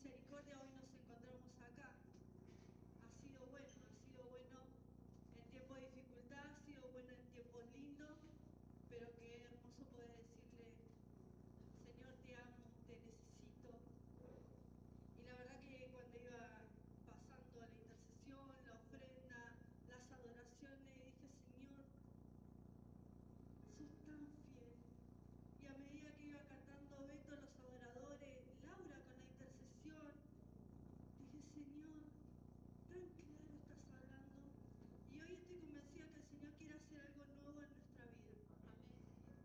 misericordia hoy nos encontramos acá. Ha sido bueno en tiempos de dificultad, ha sido bueno en tiempos lindos, pero qué hermoso poder decirle, Señor, te amo, te necesito. Y la verdad que cuando iba pasando la intercesión, la ofrenda, las adoraciones, dije, Señor, sos tan fiel. Y a medida que iba cantando Beto, los adoradores, Laura con la intercesión, dije, Señor, tan claro estás hablando. Y hoy estoy convencida que el Señor quiere hacer algo nuevo en nuestra vida. Amén.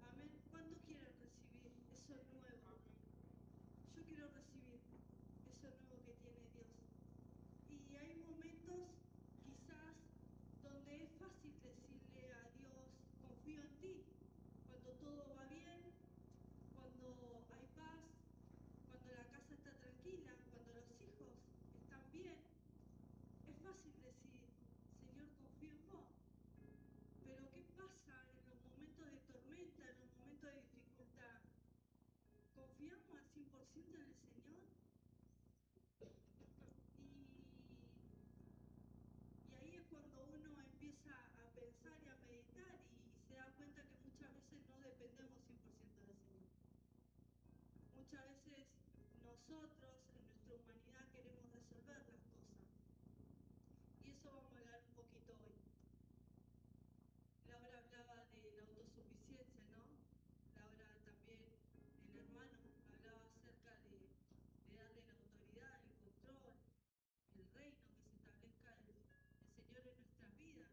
Amén. ¿Cuántos quieren recibir eso nuevo? Yo quiero recibir eso nuevo que tiene Dios. Y hay momentos, quizás, donde es fácil decirle a Dios, confío en ti, cuando todo va bien, cuando hay paz, cuando la casa está tranquila, cuando los hijos están bien. Es fácil decir, Señor, confío en vos. Pero ¿qué pasa en los momentos de tormenta, en los momentos de dificultad? ¿Confiamos al 100% en el Señor? Y ahí es cuando uno empieza a pensar y a meditar y se da cuenta que muchas veces no dependemos 100% del Señor. Muchas veces nosotros en nuestra humanidad queremos resolver las cosas. Y eso vamos a hablar un poquito hoy. Laura hablaba de la autosuficiencia, ¿no? Laura también, el hermano, hablaba acerca de darle la autoridad, el control, el reino, que se establezca el Señor en nuestras vidas.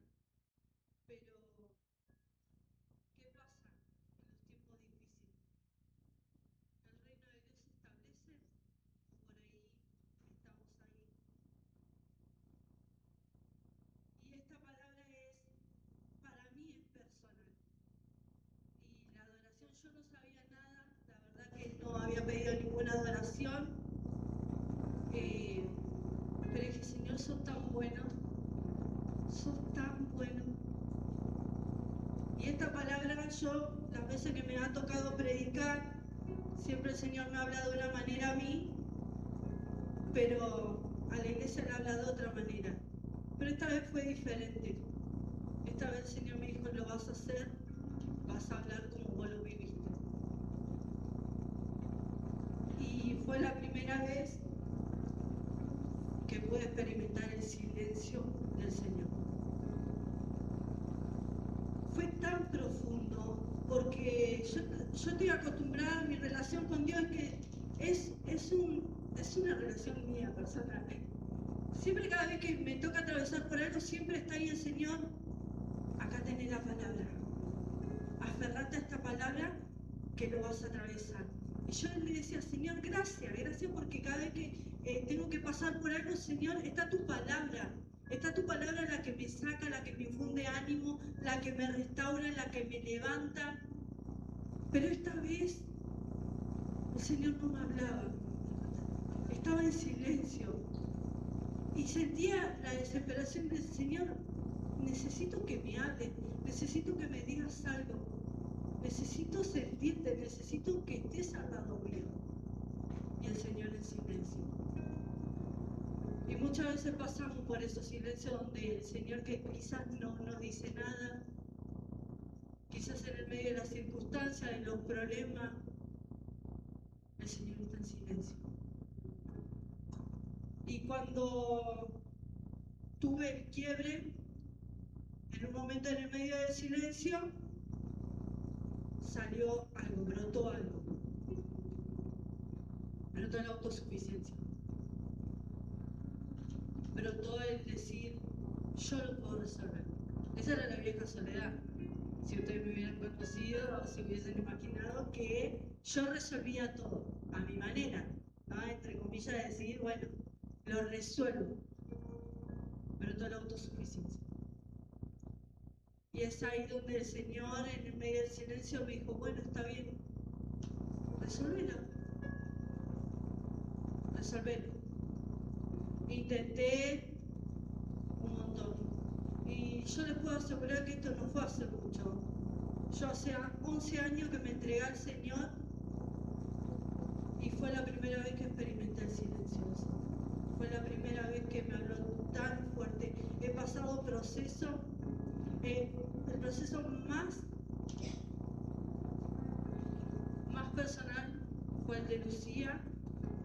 Pero, ¿qué pasa en los tiempos difíciles? ¿El reino de Dios se establece o por ahí estamos ahí? Y esta palabra es, para mí es personal. Y la adoración, yo no sabía nada, la verdad que no había pedido ninguna adoración, pero dije, Señor, sos tan bueno, sos tan bueno. Y esta palabra yo, las veces que me ha tocado predicar, siempre el Señor me habla de una manera a mí, pero a la iglesia le habla de otra manera. Pero esta vez fue diferente. Esta vez el Señor me dijo, lo vas a hacer, vas a hablar como vos lo viviste. Y fue la primera vez que pude experimentar el silencio del Señor. Fue tan profundo, porque yo estoy acostumbrada a mi relación con Dios, que es una relación mía personal. Siempre, cada vez que me toca atravesar por algo, siempre está ahí el Señor. Acá tenés la palabra. Aferrate a esta palabra que lo vas a atravesar. Y yo le decía, Señor, gracias porque cada vez que tengo que pasar por algo, Señor, está tu palabra la que me saca, la que me infunde ánimo, la que me restaura, la que me levanta. Pero esta vez el Señor no me hablaba, estaba en silencio y sentía la desesperación del Señor. Necesito que me hables, necesito que me digas algo, necesito sentirte, necesito que estés al lado mío. Y el Señor en silencio. Y muchas veces pasamos por esos silencios donde el Señor, que quizás no nos dice nada, quizás en el medio de las circunstancias, de los problemas, el Señor está en silencio. Y cuando tuve el quiebre, en un momento en el medio del silencio, salió algo, brotó algo. Brotó la autosuficiencia. Brotó el decir, yo lo puedo resolver. Esa era la vieja soledad. Si ustedes me hubieran conocido o si hubiesen imaginado que yo resolvía todo a mi manera, ¿no? Entre comillas, de decir, bueno, lo resuelvo. Brotó la autosuficiencia. Y es ahí donde el Señor, en el medio del silencio, me dijo, bueno, está bien, resolvelo. Intenté un montón. Y yo les puedo asegurar que esto no fue hace mucho. Yo hace 11 años que me entregué al Señor y fue la primera vez que experimenté el silencio del Señor. Fue la primera vez que me habló tan fuerte. He pasado proceso, el proceso más personal fue el de Lucía,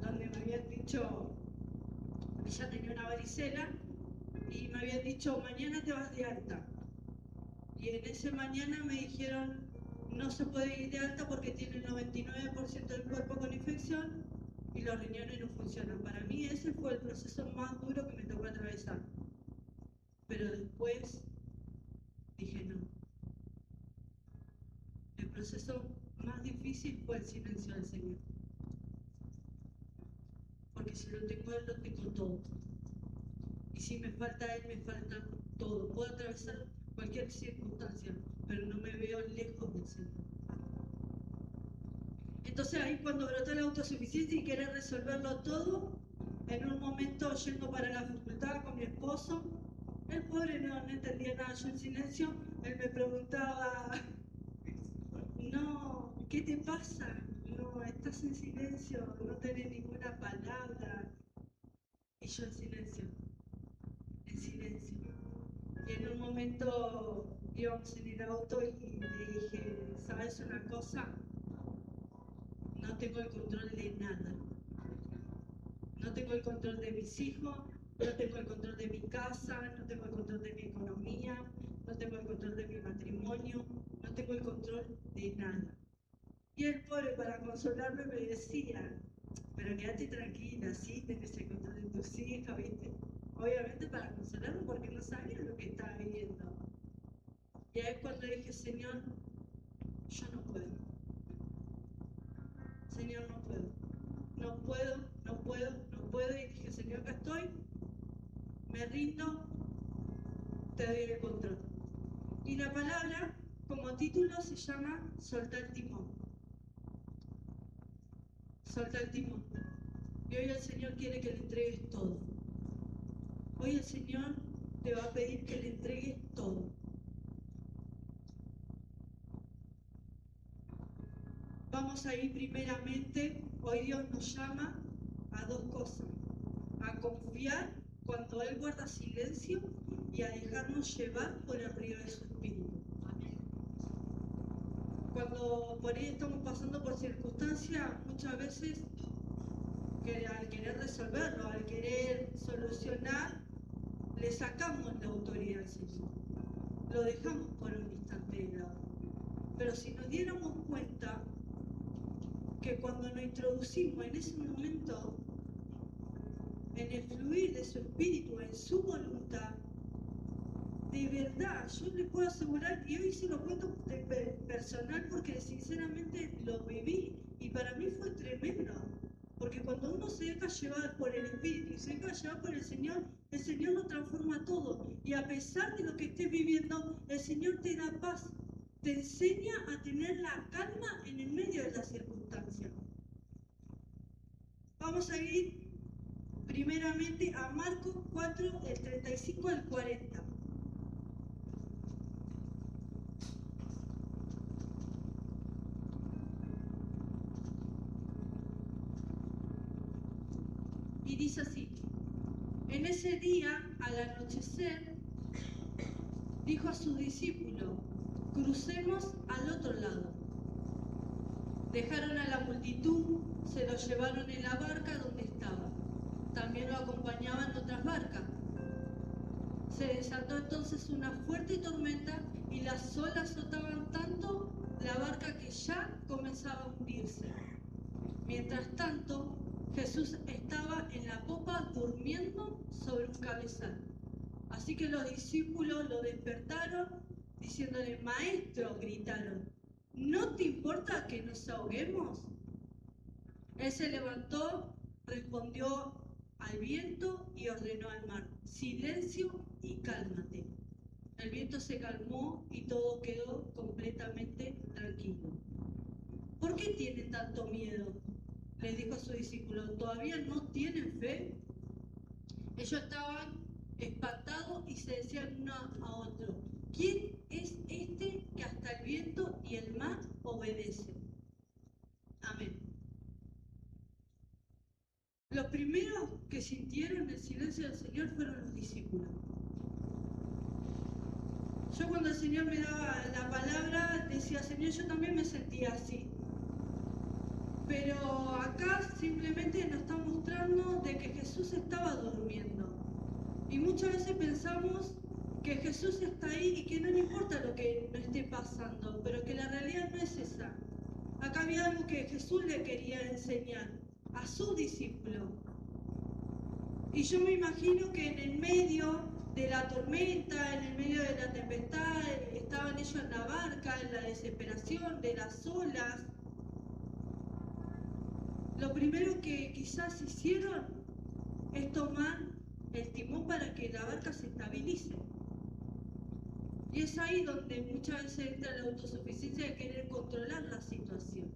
donde me habían dicho, ella tenía una varicela, y me habían dicho, mañana te vas de alta. Y en ese mañana me dijeron, no se puede ir de alta porque tiene el 99% del cuerpo con infección y los riñones no funcionan. Para mí ese fue el proceso más duro que me tocó atravesar. Pero después dije no. El proceso más difícil fue el silencio del Señor. Porque si lo tengo a Él, lo tengo todo. Y si me falta Él, me falta todo. Puedo atravesar cualquier circunstancia, pero no me veo lejos del Señor. Entonces ahí cuando brotó la autosuficiencia y querer resolverlo todo, en un momento yendo para la facultad con mi esposo, el pobre no entendía nada, yo en silencio, él me preguntaba, no, ¿qué te pasa? No, estás en silencio, no tenés ninguna palabra. Y yo en silencio. Y en un momento íbamos en el auto y le dije, ¿sabes una cosa? No tengo el control de nada. No tengo el control de mis hijos, no tengo el control de mi casa, no tengo el control de mi economía, no tengo el control de mi matrimonio, no tengo el control de nada. Y el pobre, para consolarme, me decía, pero quédate tranquila, sí, tenés el control de tus hijas, ¿viste? Obviamente para consolarme porque no sabía lo que estaba viviendo. Y ahí es cuando dije, Señor, yo no puedo. Señor, no puedo. No puedo, no puedo, no puedo. Y dije, Señor, acá estoy, me rindo, te doy el control. Y la palabra, como título, se llama Soltar el timón. Soltar el timón. Y hoy el Señor quiere que le entregues todo. Hoy el Señor te va a pedir que le entregues todo. Vamos a ir primeramente, hoy Dios nos llama a dos cosas. A confiar cuando Él guarda silencio y a dejarnos llevar por el río de su espíritu. Cuando por ahí estamos pasando por circunstancias, muchas veces que al querer resolverlo, al querer solucionar, le sacamos la autoridad al Señor. Lo dejamos por un instante de lado. Pero si nos diéramos cuenta que cuando nos introducimos en ese momento, en el fluir de su espíritu, en su voluntad, de verdad, yo les puedo asegurar, y hoy se lo cuento personal porque sinceramente lo viví y para mí fue tremendo. Porque cuando uno se deja llevar por el Espíritu y se deja llevar por el Señor lo transforma todo. Y a pesar de lo que estés viviendo, el Señor te da paz, te enseña a tener la calma en el medio de la circunstancia. Vamos a ir primeramente a Marcos 4, del 35 al 40. Y dice así, en ese día, al anochecer, dijo a sus discípulos, crucemos al otro lado. Dejaron a la multitud, se lo llevaron en la barca donde estaba. También lo acompañaban otras barcas. Se desató entonces una fuerte tormenta y las olas azotaban tanto la barca que ya comenzaba a hundirse. Mientras tanto, Jesús estaba en la popa durmiendo sobre un cabezal. Así que los discípulos lo despertaron diciéndole, Maestro, gritaron, ¿no te importa que nos ahoguemos? Él se levantó, respondió al viento y ordenó al mar, silencio y cálmate. El viento se calmó y todo quedó completamente tranquilo. ¿Por qué tienen tanto miedo? Les dijo a sus discípulos, ¿todavía no tienen fe? Ellos estaban espantados y se decían uno a otro, ¿quién es este que hasta el viento y el mar obedecen? Amén. Los primeros que sintieron el silencio del Señor fueron los discípulos. Yo cuando el Señor me daba la palabra, decía, Señor, yo también me sentía así. Pero acá simplemente nos está mostrando de que Jesús estaba durmiendo. Y muchas veces pensamos que Jesús está ahí y que no le importa lo que no esté pasando, pero que la realidad no es esa. Acá había algo que Jesús le quería enseñar a su discípulo. Y yo me imagino que en el medio de la tormenta, en el medio de la tempestad, estaban ellos en la barca, en la desesperación de las olas. Lo primero que quizás hicieron es tomar el timón para que la barca se estabilice. Y es ahí donde muchas veces entra la autosuficiencia de querer controlar la situación.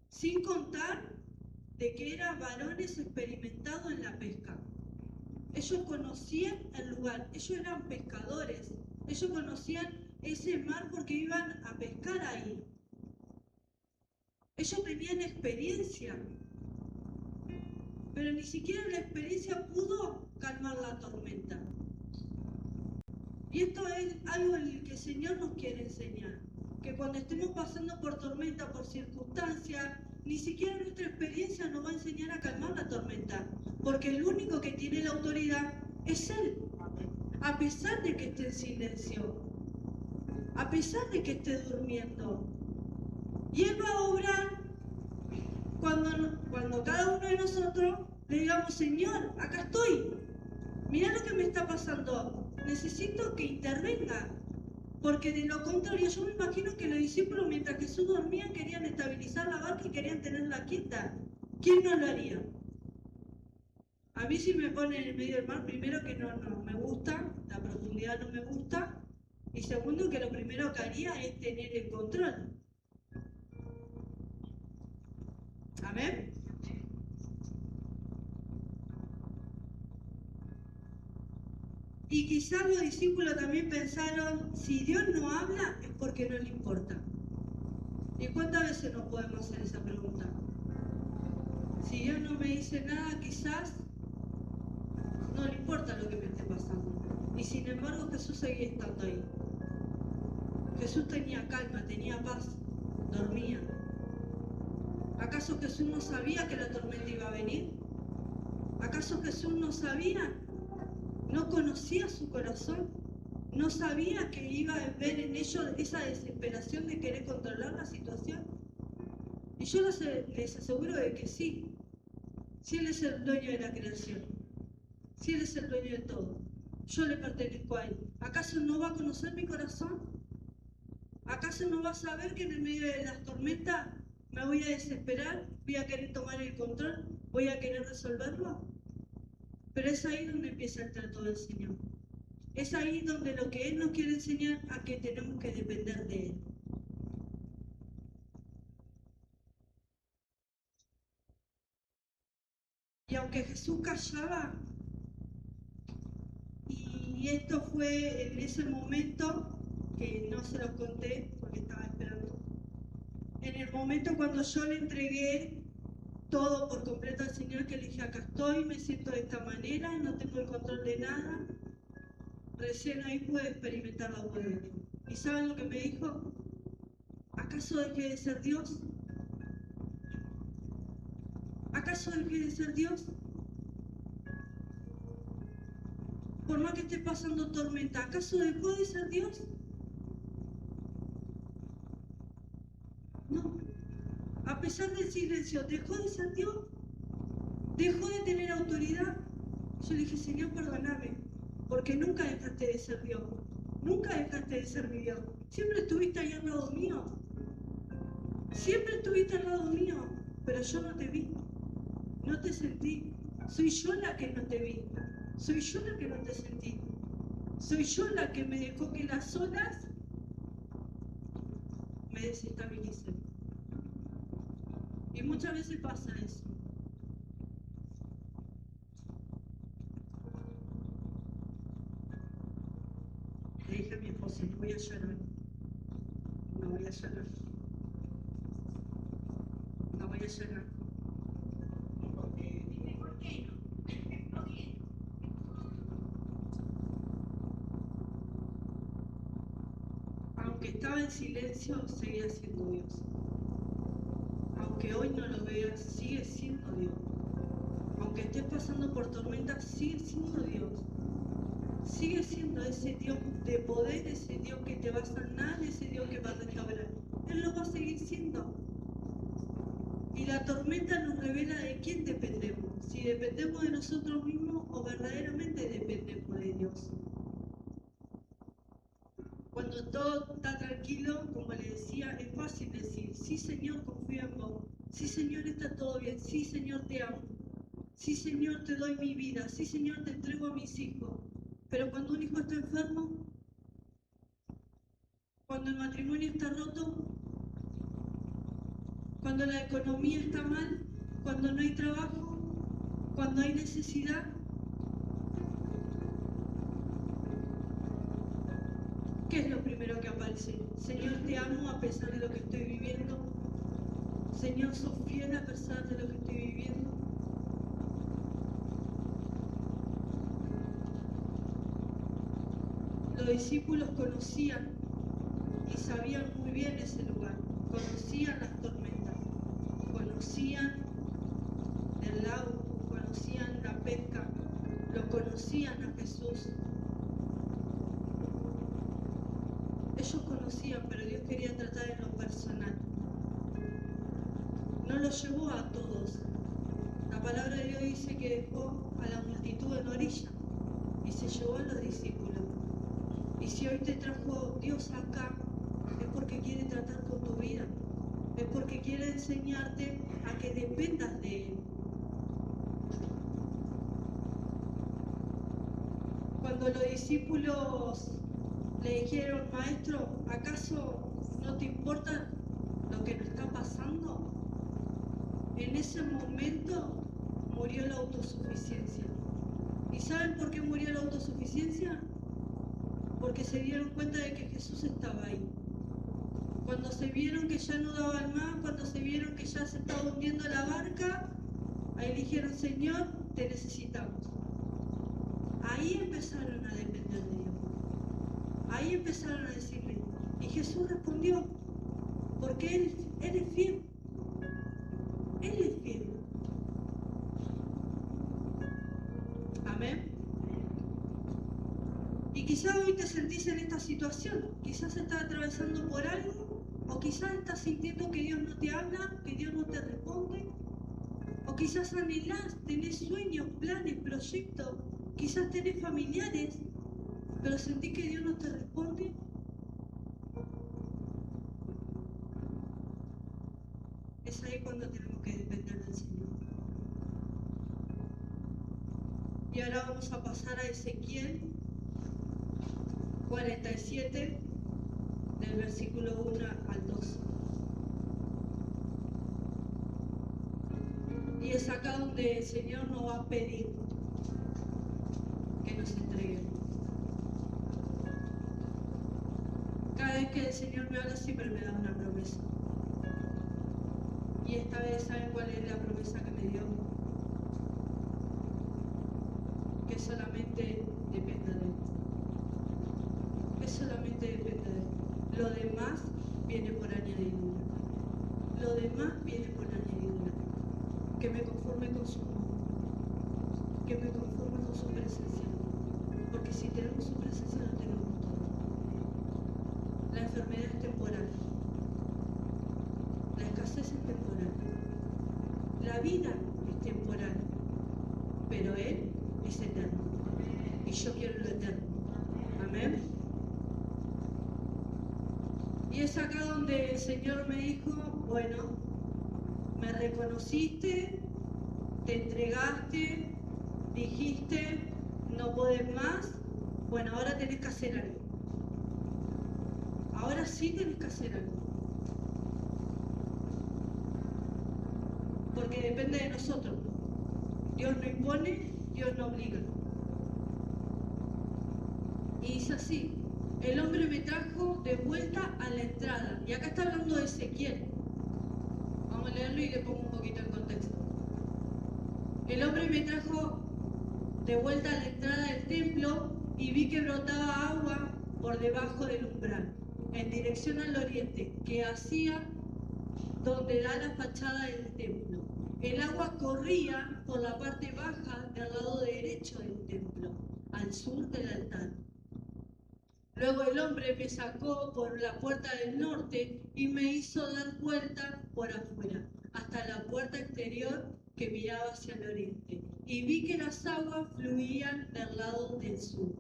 Sin contar de que eran varones experimentados en la pesca. Ellos conocían el lugar, ellos eran pescadores, ellos conocían ese mar porque iban a pescar ahí. Ellos tenían experiencia, pero ni siquiera la experiencia pudo calmar la tormenta. Y esto es algo en que el Señor nos quiere enseñar, que cuando estemos pasando por tormenta, por circunstancias, ni siquiera nuestra experiencia nos va a enseñar a calmar la tormenta, porque el único que tiene la autoridad es Él, a pesar de que esté en silencio, a pesar de que esté durmiendo. Y Él va a obrar cuando cada uno de nosotros le digamos, Señor, acá estoy, mirá lo que me está pasando, necesito que intervenga, porque de lo contrario yo me imagino que los discípulos mientras Jesús dormía querían estabilizar la barca y querían tenerla quieta. ¿Quién no lo haría? A mí si me pone en el medio del mar, primero que no me gusta, la profundidad no me gusta, y segundo que lo primero que haría es tener el control. ¿Amén? Y quizás los discípulos también pensaron, si Dios no habla es porque no le importa. ¿Y cuántas veces nos podemos hacer esa pregunta? Si Dios no me dice nada, quizás no le importa lo que me esté pasando. Y sin embargo Jesús seguía estando ahí. Jesús tenía calma, tenía paz, dormía. ¿Acaso Jesús no sabía que la tormenta iba a venir? ¿Acaso Jesús no sabía? ¿No conocía su corazón? ¿No sabía que iba a ver en ellos esa desesperación de querer controlar la situación? Y yo les aseguro de que sí. Si Él es el dueño de la creación, si Él es el dueño de todo, yo le pertenezco a Él. ¿Acaso no va a conocer mi corazón? ¿Acaso no va a saber que en el medio de las tormentas me voy a desesperar? ¿Voy a querer tomar el control? ¿Voy a querer resolverlo? Pero es ahí donde empieza el trato del Señor. Es ahí donde lo que Él nos quiere enseñar a que tenemos que depender de Él. Y aunque Jesús callaba, y esto fue en ese momento, que no se los conté porque estaba esperando, en el momento cuando yo le entregué todo por completo al Señor, que le dije, acá estoy, me siento de esta manera, no tengo el control de nada, recién ahí pude experimentar la voz de Dios. ¿Y saben lo que me dijo? ¿Acaso dejé de ser Dios? ¿Acaso dejé de ser Dios? Por más que esté pasando tormenta, ¿acaso dejó de ser Dios? No. A pesar del silencio, ¿dejó de ser Dios? ¿Dejó de tener autoridad? Yo le dije, Señor, perdóname, porque nunca dejaste de ser Dios. Nunca dejaste de ser mi Dios. Siempre estuviste ahí al lado mío. Siempre estuviste al lado mío, pero yo no te vi. No te sentí. Soy yo la que no te vi. Soy yo la que no te sentí. Soy yo la que me dejó que las olas me desestabilicen. Y muchas veces pasa eso. Le dije a mi esposa, no voy a llorar. No voy a llorar. No voy a llorar. aunque estaba en silencio, seguía siendo Dios. Aunque hoy no lo veas, sigue siendo Dios. Aunque estés pasando por tormentas, sigue siendo Dios. Sigue siendo ese Dios de poder, ese Dios que te va a sanar, ese Dios que va a restaurar. Él lo va a seguir siendo. Y la tormenta nos revela de quién dependemos. Si dependemos de nosotros mismos o verdaderamente dependemos de Dios. Cuando todo está tranquilo, como le decía, es fácil decir, sí Señor, confío en vos. Sí Señor, está todo bien. Sí Señor, te amo. Sí Señor, te doy mi vida. Sí Señor, te entrego a mis hijos. Pero cuando un hijo está enfermo, cuando el matrimonio está roto, cuando la economía está mal, cuando no hay trabajo, cuando hay necesidad, ¿qué es lo primero que aparece? Señor, te amo a pesar de lo que estoy viviendo. Señor, sos fiel a pesar de lo que estoy viviendo. Los discípulos conocían y sabían muy bien ese lugar. Conocían las tormentas, conocían el lago, conocían la pesca, lo conocían a Jesús. Ellos conocían, pero Dios quería tratar en lo personal. No los llevó a todos. La palabra de Dios dice que dejó a la multitud en orilla y se llevó a los discípulos. Y si hoy te trajo Dios acá, es porque quiere tratar con tu vida. Es porque quiere enseñarte a que dependas de Él. Cuando los discípulos le dijeron, Maestro, ¿acaso no te importa lo que nos está pasando? En ese momento murió la autosuficiencia. ¿Y saben por qué murió la autosuficiencia? Porque se dieron cuenta de que Jesús estaba ahí. Cuando se vieron que ya no daban más, cuando se vieron que ya se estaba hundiendo la barca, ahí dijeron, Señor, te necesitamos. Ahí empezaron a depender de Dios. Ahí empezaron a decirle. Y Jesús respondió, porque Él es fiel. Él es fiel. Amén. Y quizás hoy te sentís en esta situación. Quizás estás atravesando por algo. O quizás estás sintiendo que Dios no te habla, que Dios no te responde. O quizás anhelás, tenés sueños, planes, proyectos. Quizás tenés familiares, pero sentís que Dios no te responde. Es ahí cuando tenemos que depender del Señor. Y ahora vamos a pasar a Ezequiel 47, del versículo 1 al 2. Y es acá donde el Señor nos va a pedir que nos entreguemos. Cada vez que el Señor me habla siempre me da una promesa. Y esta vez, ¿saben cuál es la promesa que me dio? Que solamente dependa de Él. Que solamente dependa de Él. Lo demás viene por añadidura. Lo demás viene por añadidura. Que me conforme con su amor. Que me conforme con su presencia. Porque si tenemos su presencia, lo tenemos todo. La enfermedad es temporal. La escasez es temporal. La vida es temporal. Pero Él es eterno. Y yo quiero lo eterno. Amén. Y es acá donde el Señor me dijo, bueno, me reconociste, te entregaste, dijiste, no podés más, bueno, ahora tenés que hacer algo. Ahora sí tenés que hacer algo. Porque depende de nosotros. Dios no impone, Dios no obliga. Y dice así, el hombre me trajo de vuelta a la entrada. Y acá está hablando de Ezequiel. Vamos a leerlo y le pongo un poquito en contexto. El hombre me trajo de vuelta a la entrada del templo y vi que brotaba agua por debajo del umbral. en dirección al oriente, que hacía donde da la fachada del templo. El agua corría por la parte baja del lado derecho del templo, al sur del altar. Luego el hombre me sacó por la puerta del norte y me hizo dar vuelta por afuera, hasta la puerta exterior que miraba hacia el oriente. Y vi que las aguas fluían del lado del sur.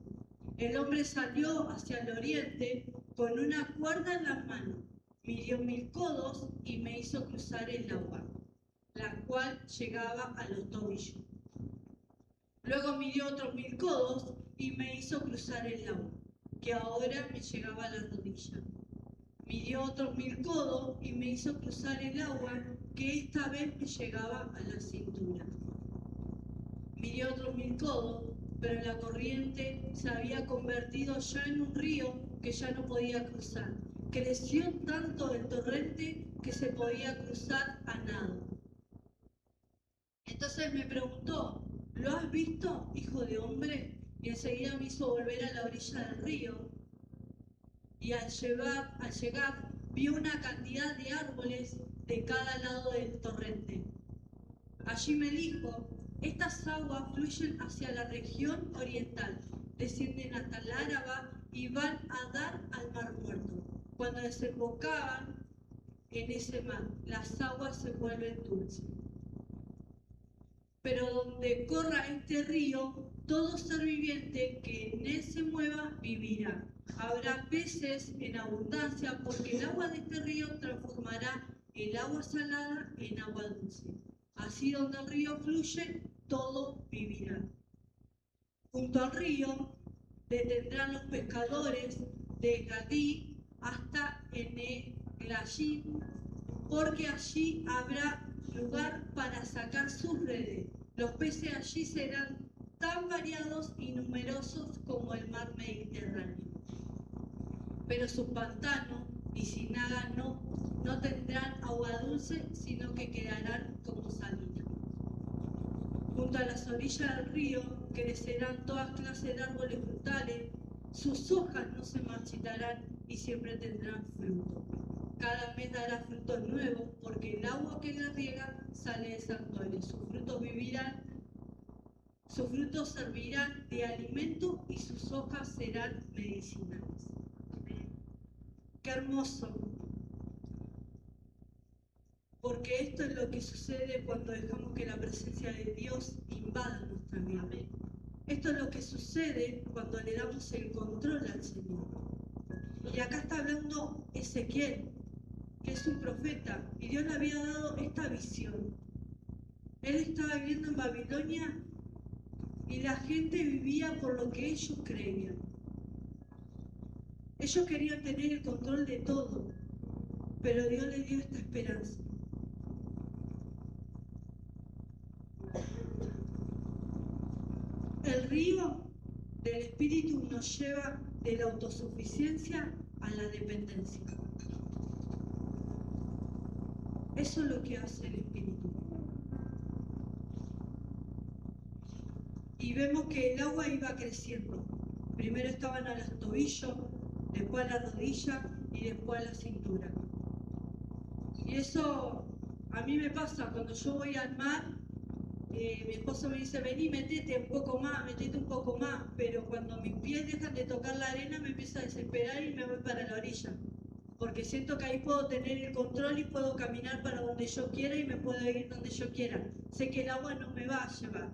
El hombre salió hacia el oriente con una cuerda en las manos, midió 1000 codos y me hizo cruzar el agua, la cual llegaba a los tobillos. Luego midió otros 1000 codos y me hizo cruzar el agua, que ahora me llegaba a la rodilla. Midió otros 1000 codos y me hizo cruzar el agua, que esta vez me llegaba a la cintura. Midió otros 1000 codos, pero la corriente se había convertido ya en un río que ya no podía cruzar. Creció tanto el torrente que se podía cruzar a nado. Entonces me preguntó: ¿lo has visto, hijo de hombre? Y enseguida me hizo volver a la orilla del río. Y al llegar vi una cantidad de árboles de cada lado del torrente. Allí me dijo: estas aguas fluyen hacia la región oriental, descienden hasta el Áraba y van a dar al Mar Muerto. Cuando desembocaban en ese mar, las aguas se vuelven dulces. Pero donde corra este río, todo ser viviente que en él se mueva vivirá. Habrá peces en abundancia, porque el agua de este río transformará el agua salada en agua dulce. Así donde el río fluye, todo vivirá. Junto al río detendrán los pescadores de Gadí hasta Eneglayim, porque allí habrá lugar para sacar sus redes. Los peces allí serán tan variados y numerosos como el mar Mediterráneo. Pero sus pantanos y ciénagas no tendrán agua dulce, sino que quedarán como salinas. Junto a las orillas del río crecerán todas clases de árboles frutales, sus hojas no se marchitarán y siempre tendrán fruto. Cada mes dará frutos nuevos, porque el agua que la riega sale del santuario. Sus frutos servirán de alimento y sus hojas serán medicinales. Qué hermoso. Porque esto es lo que sucede cuando dejamos que la presencia de Dios invada nuestra vida. Esto es lo que sucede cuando le damos el control al Señor. Y acá está hablando Ezequiel, que es un profeta, y Dios le había dado esta visión. Él estaba viviendo en Babilonia y la gente vivía por lo que ellos creían. Ellos querían tener el control de todo, pero Dios les dio esta esperanza. El río del Espíritu nos lleva de la autosuficiencia a la dependencia. Eso es lo que hace el Espíritu. Y vemos que el agua iba creciendo. Primero estaban a los tobillos, después a la rodilla y después a la cintura. Y eso a mí me pasa cuando yo voy al mar. Mi esposo me dice: vení, metete un poco más, metete un poco más, pero cuando mis pies dejan de tocar la arena me empiezo a desesperar y me voy para la orilla, porque siento que ahí puedo tener el control y puedo caminar para donde yo quiera y me puedo ir donde yo quiera. Sé que el agua no me va a llevar.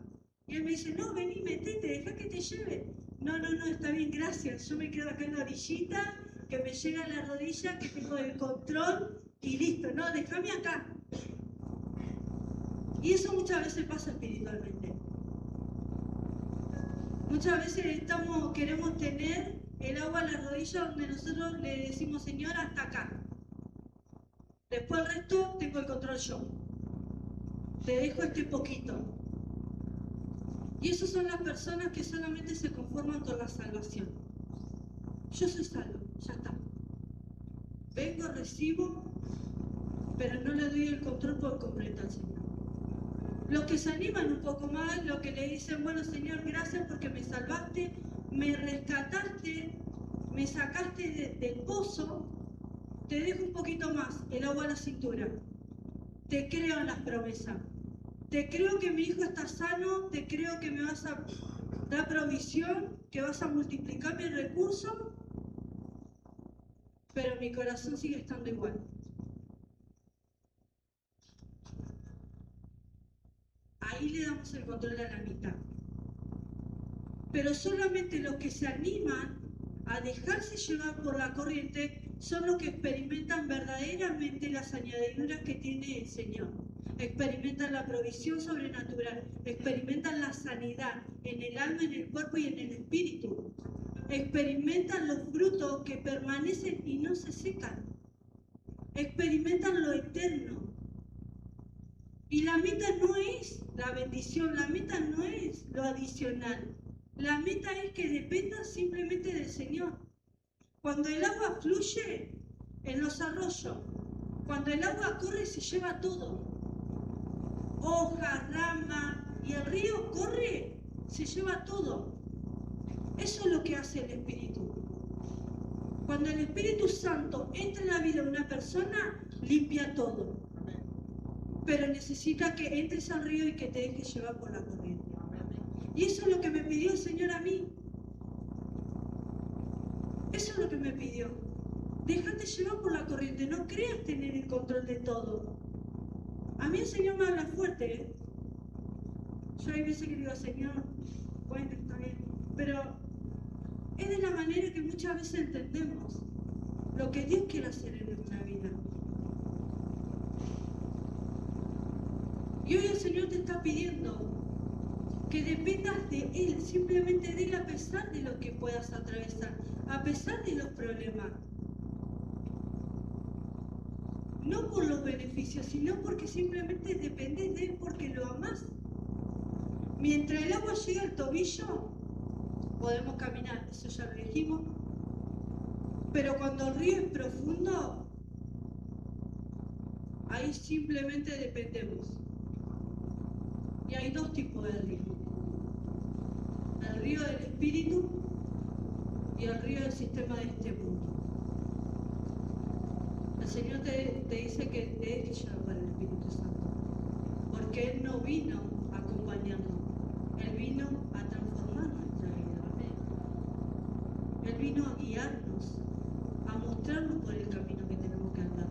Y él me dice: no, vení, metete, deja que te lleve. No, está bien, gracias, yo me quedo acá en la orillita, que me llega a la rodilla, que tengo el control y listo. No, déjame acá. Y eso muchas veces pasa espiritualmente. Muchas veces queremos tener el agua a la rodilla, donde nosotros le decimos: Señor, hasta acá. Después el resto tengo el control yo. Te dejo este poquito. Y esas son las personas que solamente se conforman con la salvación. Yo soy salvo, ya está. Vengo, recibo, pero no le doy el control por completo al Señor. Los que se animan un poco más, los que le dicen: bueno, Señor, gracias porque me salvaste, me rescataste, me sacaste del pozo, te dejo un poquito más, el agua a la cintura. Te creo en las promesas. Te creo que mi hijo está sano, te creo que me vas a dar provisión, que vas a multiplicar mi recurso, pero mi corazón sigue estando igual. Ahí le damos el control a la mitad. Pero solamente los que se animan a dejarse llevar por la corriente son los que experimentan verdaderamente las añadiduras que tiene el Señor. Experimentan la provisión sobrenatural, experimentan la sanidad en el alma, en el cuerpo y en el espíritu. Experimentan los frutos que permanecen y no se secan. Experimentan lo eterno. Y la meta no es la bendición, la meta no es lo adicional. La meta es que dependa simplemente del Señor. Cuando el agua fluye en los arroyos, cuando el agua corre se lleva todo. Hoja, rama, y el río corre, se lleva todo. Eso es lo que hace el Espíritu. Cuando el Espíritu Santo entra en la vida de una persona, limpia todo. Pero necesita que entres al río y que te dejes llevar por la corriente. Y eso es lo que me pidió el Señor a mí. Eso es lo que me pidió. Déjate llevar por la corriente, no creas tener el control de todo. A mí el Señor me habla fuerte, ¿eh? Yo hay veces que digo, Señor, bueno, está bien. Pero es de la manera que muchas veces entendemos lo que Dios quiere hacer en nuestra vida. Y hoy el Señor te está pidiendo que dependas de Él, simplemente de Él, a pesar de lo que puedas atravesar, a pesar de los problemas. No por los beneficios, sino porque simplemente dependes de Él, porque lo amás. Mientras el agua llega al tobillo, podemos caminar, eso ya lo dijimos. Pero cuando el río es profundo, ahí simplemente dependemos. Y hay dos tipos de río. El río del espíritu y el río del sistema de este mundo. El Señor te dice que te dejes llevar por el Espíritu Santo, porque Él no vino a acompañarnos, Él vino a transformar nuestra vida. Él vino a guiarnos, a mostrarnos por el camino que tenemos que andar.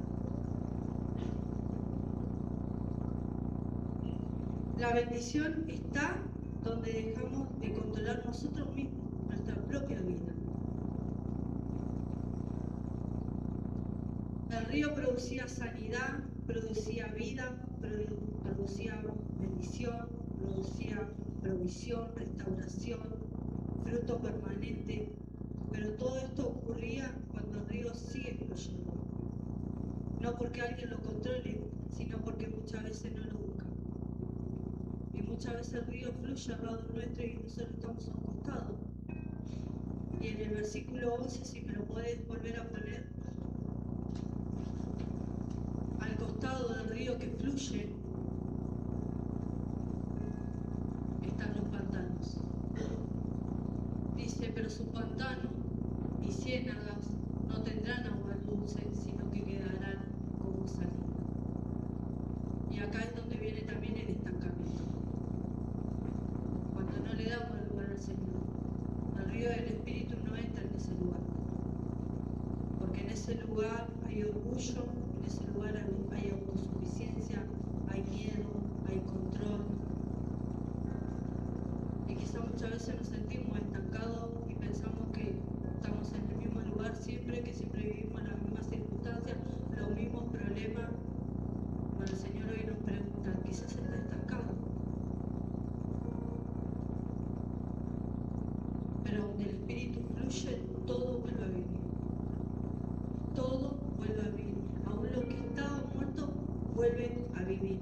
La bendición está donde dejamos de controlar nosotros mismos nuestra propia vida. El río producía sanidad, producía vida, producía bendición, producía provisión, restauración, fruto permanente. Pero todo esto ocurría cuando el río sigue fluyendo. No porque alguien lo controle, sino porque muchas veces no lo busca. Y muchas veces el río fluye al lado nuestro y nosotros estamos a un costado. Y en el versículo 11, si me lo podés volver a poner, al costado del río que fluye están los pantanos. Dice, pero sus pantanos y ciénagas no tendrán agua dulce, sino que quedarán como salida. Y acá es donde viene también el estancamiento. Cuando no le damos el lugar al Señor, el río del Espíritu no entra en ese lugar. Porque en ese lugar hay orgullo, en ese lugar hay autosuficiencia, hay miedo, hay control. Y quizá muchas veces nos sentimos estancados y pensamos que estamos en el mismo lugar siempre, que siempre vivimos las mismas circunstancias, los mismos problemas. Bueno, el Señor hoy nos pregunta, quizás está estancado. Pero donde el Espíritu fluye, todo vuelve a vivir. Todo vuelve a vivir. Aún lo que estaba muerto vuelve a vivir.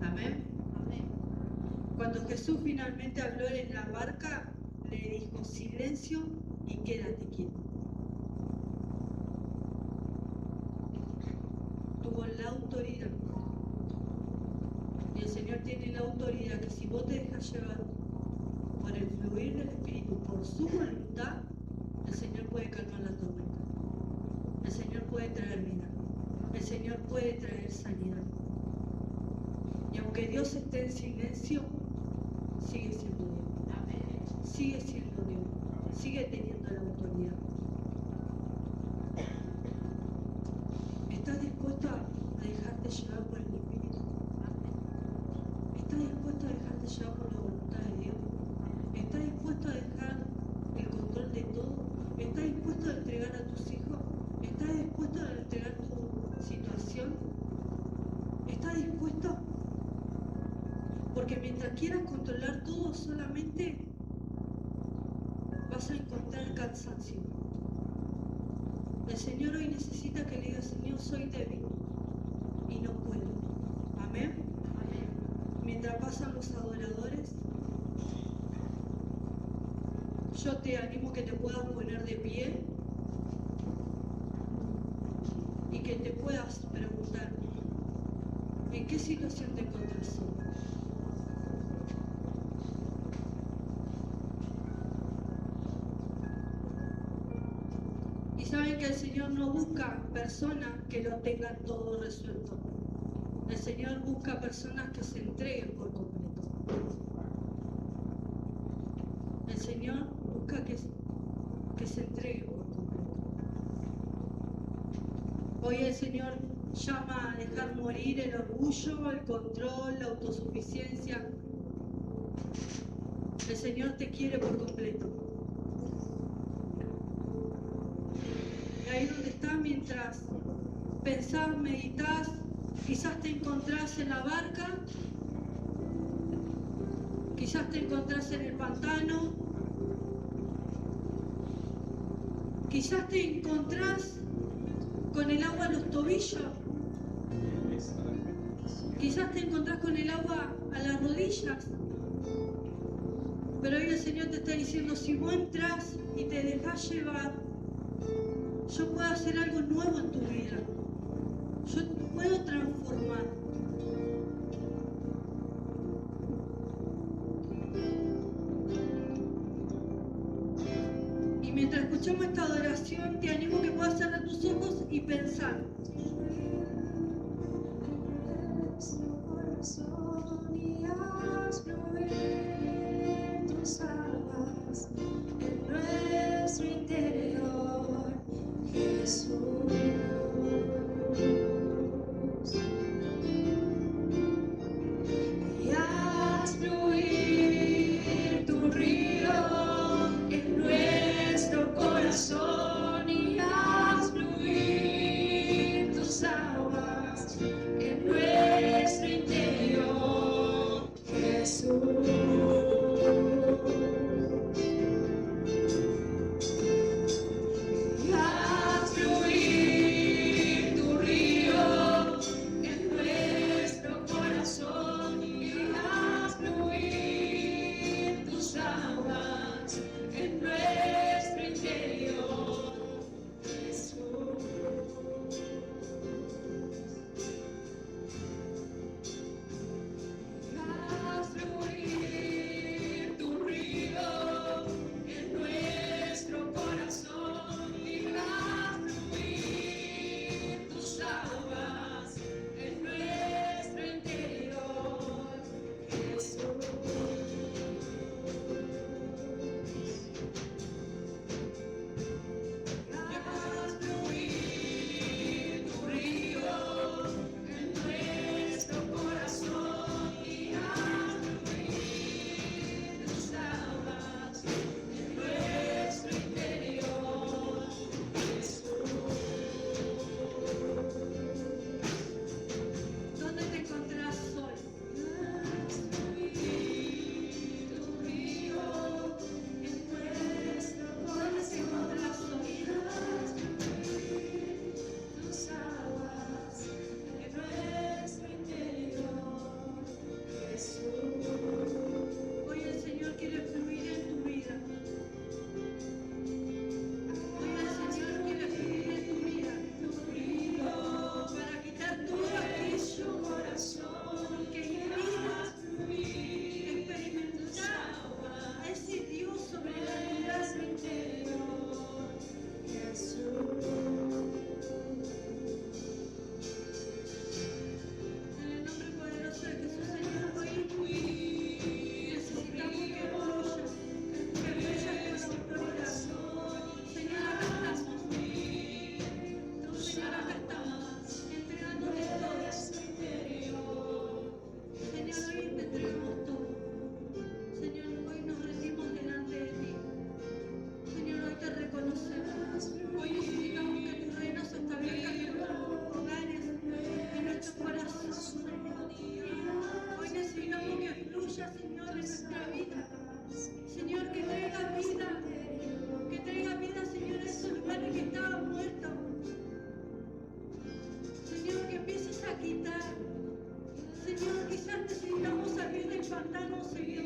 Amén. Amén. Cuando Jesús finalmente habló en la barca, le dijo, silencio y quédate quieto. Tuvo la autoridad. Y el Señor tiene la autoridad que si vos te dejas llevar por el fluir del Espíritu, por su voluntad, el Señor puede terminar. El Señor puede traer sanidad. Y aunque Dios esté en silencio, sigue siendo Dios. Sigue siendo Dios. Sigue teniendo la autoridad. ¿Estás dispuesto a dejarte llevar por el Espíritu? ¿Estás dispuesto a dejarte llevar por la voluntad de Dios? ¿Estás dispuesto a dejar el control de todo? ¿Estás dispuesto a entregar a tus hijos? ¿Estás dispuesto a entregar tu situación? ¿Estás dispuesto? Porque mientras quieras controlar todo, solamente vas a encontrar cansancio. El Señor hoy necesita que le digas: Señor, soy débil y no puedo. Amén. Amén. Mientras pasan los adoradores, yo te animo que te puedas poner de pie y que te puedas preguntar: ¿en qué situación te encuentras hoy? Y saben que el Señor no busca personas que lo tengan todo resuelto. El Señor busca personas que se entreguen por completo. El Señor busca que se entreguen por completo. Hoy el Señor llama a dejar morir el orgullo, el control, la autosuficiencia. El Señor te quiere por completo. Y ahí donde estás, mientras pensás, meditas, quizás te encontrás en la barca, quizás te encontrás en el pantano, quizás te encontrás con el agua a los tobillos, quizás te encontrás con el agua a las rodillas, pero hoy el Señor te está diciendo: si vos entras y te dejás llevar, yo puedo hacer algo nuevo en tu vida, yo te puedo transformar. Y mientras escuchamos esta adoración, te animo que puedas cerrar tus ojos y pensar: y haz fluir tus aguas en nuestro interior, Jesús. Y haz fluir tu río en nuestro corazón, y haz fluir tus aguas en nuestro interior, Jesús. quitar. Señor, quizás necesitamos salir del pantano, seguir